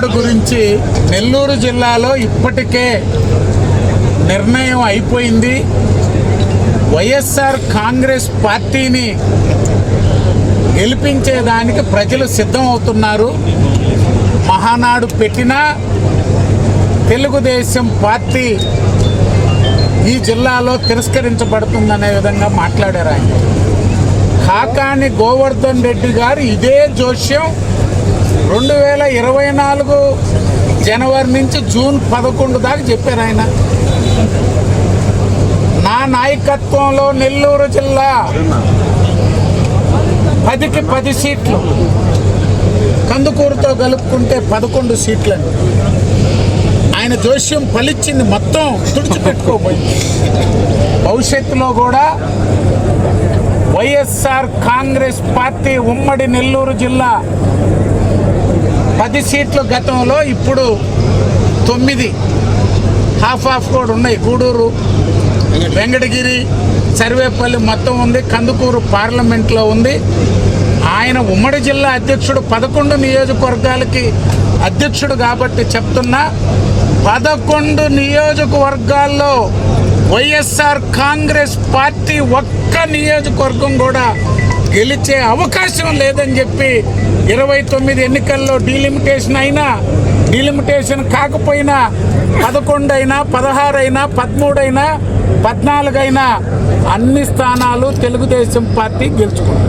మహానాడు గురించి నెల్లూరు జిల్లాలో ఇప్పటికే నిర్ణయం అయిపోయింది. వైఎస్ఆర్ కాంగ్రెస్ పార్టీని గెలిపించేదానికి ప్రజలు సిద్ధమవుతున్నారు. మహానాడు పెట్టినా తెలుగుదేశం పార్టీ ఈ జిల్లాలో తిరస్కరించబడుతుందనే విధంగా మాట్లాడారు ఆయన. కాకాని గోవర్ధన్ రెడ్డి గారు ఇదే జోస్యం 2024 జనవరి నుంచి జూన్ 11 దాకా చెప్పారు ఆయన. నా నాయకత్వంలో నెల్లూరు జిల్లా 10కి 10 సీట్లు, కందుకూరుతో కలుపుకుంటే 11 సీట్లని ఆయన జోస్యం ఫలించింది. మొత్తం తుడిచిపెట్టుకోబోయింది. భవిష్యత్తులో కూడా వైఎస్ఆర్ కాంగ్రెస్ పార్టీ ఉమ్మడి నెల్లూరు జిల్లా 10 సీట్లు గతంలో, ఇప్పుడు 9 హాఫ్ కూడా ఉన్నాయి. గూడూరు, వెంకటగిరి, సర్వేపల్లి మొత్తం ఉంది. కందుకూరు పార్లమెంట్లో ఉంది. ఆయన ఉమ్మడి జిల్లా అధ్యక్షుడు, 11 నియోజకవర్గాలకి అధ్యక్షుడు కాబట్టి చెప్తున్నా, 11 నియోజకవర్గాల్లో వైఎస్ఆర్ కాంగ్రెస్ పార్టీ ఒక్క నియోజకవర్గం కూడా గెలిచే అవకాశం లేదని చెప్పి 29 ఎన్నికల్లో డీలిమిటేషన్ అయినా, డీలిమిటేషన్ కాకపోయినా 11 అయినా, 16 అయినా, 13 అయినా, 14 అయినా అన్ని స్థానాలు తెలుగుదేశం పార్టీ గెలుచుకుంది.